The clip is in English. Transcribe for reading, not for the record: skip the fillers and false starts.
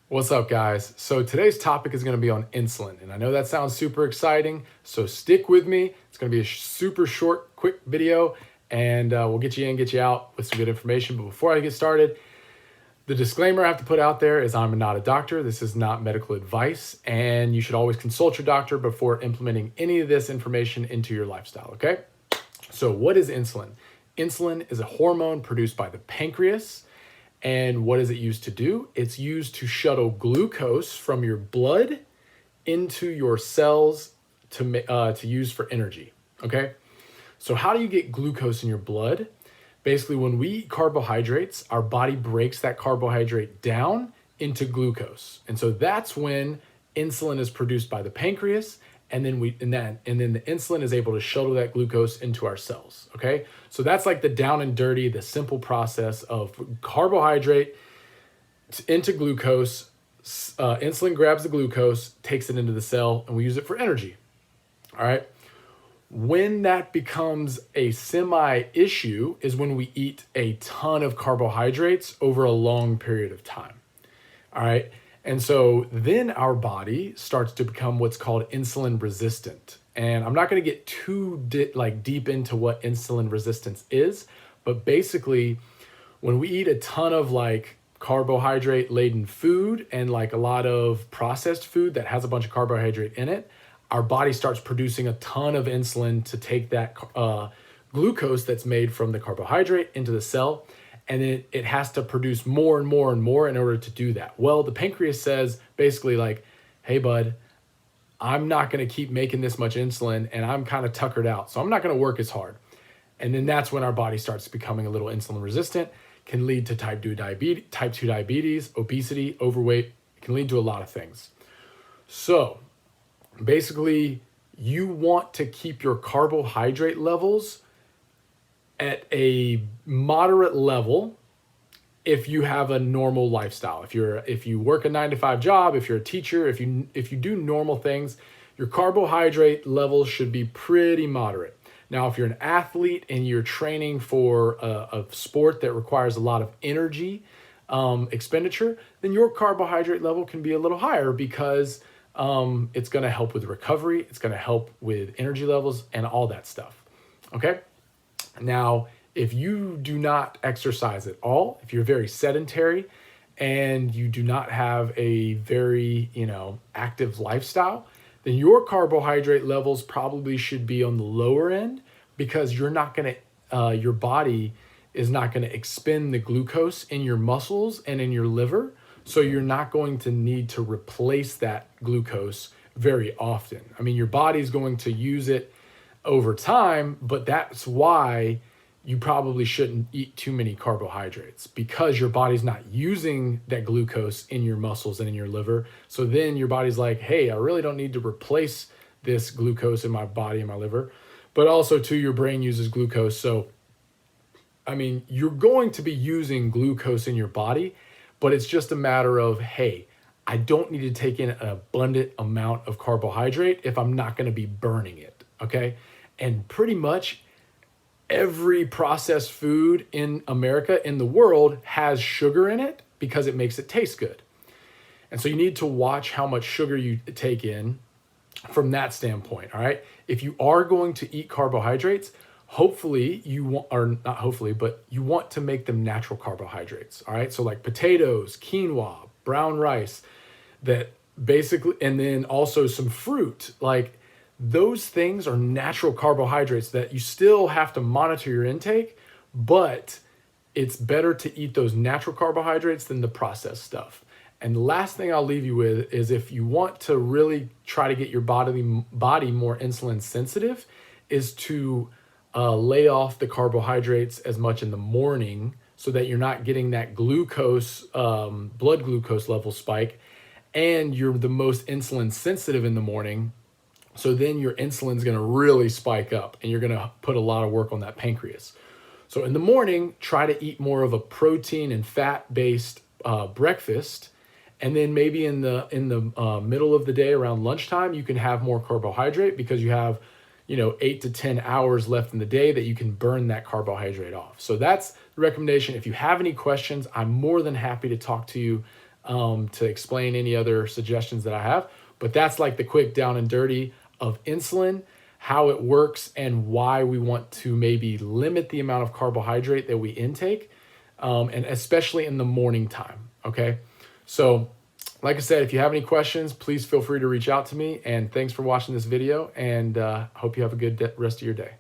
What's up, guys? So today's topic is going to be on insulin, and I know that sounds super exciting, so stick with me. It's going to be a super short, quick video, and we'll get you in, get you out with some good information. But before I get started, the disclaimer I have to put out there is I'm not a doctor. This is not medical advice, and you should always consult your doctor before implementing any of this information into your lifestyle, okay? So what is insulin? Insulin is a hormone produced by the pancreas. And what is it used to do? It's used to shuttle glucose from your blood into your cells to use for energy. Okay. So how do you get glucose in your blood? Basically, when we eat carbohydrates, our body breaks that carbohydrate down into glucose, and so that's when insulin is produced by the pancreas, and then the insulin is able to shuttle that glucose into our cells. Okay, so that's like the down and dirty, the simple process of carbohydrate into glucose. Insulin grabs the glucose, takes it into the cell, and we use it for energy. All right. When that becomes a semi-issue is when we eat a ton of carbohydrates over a long period of time. All right. And so then our body starts to become what's called insulin resistant. And I'm not going to get too deep into what insulin resistance is, but basically when we eat a ton of carbohydrate laden food and like a lot of processed food that has a bunch of carbohydrate in it, our body starts producing a ton of insulin to take that glucose that's made from the carbohydrate into the cell. And then it has to produce more and more and more in order to do that. Well, the pancreas says basically like, hey, bud, I'm not going to keep making this much insulin and I'm kind of tuckered out. So I'm not going to work as hard. And then that's when our body starts becoming a little insulin resistant, can lead to type 2 diabetes, obesity, overweight. It can lead to a lot of things. So basically, you want to keep your carbohydrate levels at a moderate level if you have a normal lifestyle. If you work a 9-to-5 job, if you're a teacher, if you do normal things, your carbohydrate levels should be pretty moderate. Now, if you're an athlete and you're training for a sport that requires a lot of energy expenditure, then your carbohydrate level can be a little higher because it's going to help with recovery. It's going to help with energy levels and all that stuff. Okay. Now, if you do not exercise at all, if you're very sedentary and you do not have a very, active lifestyle, then your carbohydrate levels probably should be on the lower end because your body is not going to expend the glucose in your muscles and in your liver. So you're not going to need to replace that glucose very often. I mean, your body's going to use it over time, but that's why you probably shouldn't eat too many carbohydrates because your body's not using that glucose in your muscles and in your liver. So then your body's like, hey, I really don't need to replace this glucose in my body and my liver. But also too, your brain uses glucose. So, I mean, you're going to be using glucose in your body, but it's just a matter of, hey, I don't need to take in an abundant amount of carbohydrate if I'm not going to be burning it, okay? And pretty much every processed food in America, in the world, has sugar in it because it makes it taste good. And so you need to watch how much sugar you take in from that standpoint, all right? If you are going to eat carbohydrates, hopefully you want, or not hopefully, but you want to make them natural carbohydrates, all right? So like potatoes, quinoa, brown rice, that basically, and then also some fruit, like those things are natural carbohydrates that you still have to monitor your intake, but it's better to eat those natural carbohydrates than the processed stuff. And the last thing I'll leave you with is if you want to really try to get your body more insulin sensitive, is to lay off the carbohydrates as much in the morning so that you're not getting that glucose, blood glucose level spike, and you're the most insulin sensitive in the morning. So then your insulin's going to really spike up and you're going to put a lot of work on that pancreas. So in the morning, try to eat more of a protein and fat-based breakfast. And then maybe in the middle of the day around lunchtime, you can have more carbohydrate because you have 8 to 10 hours left in the day that you can burn that carbohydrate off. So that's the recommendation. If you have any questions, I'm more than happy to talk to you to explain any other suggestions that I have. But that's like the quick down and dirty of insulin, how it works, and why we want to maybe limit the amount of carbohydrate that we intake, and especially in the morning time. Okay. So like I said, if you have any questions, please feel free to reach out to me. And thanks for watching this video, and hope you have a good rest of your day.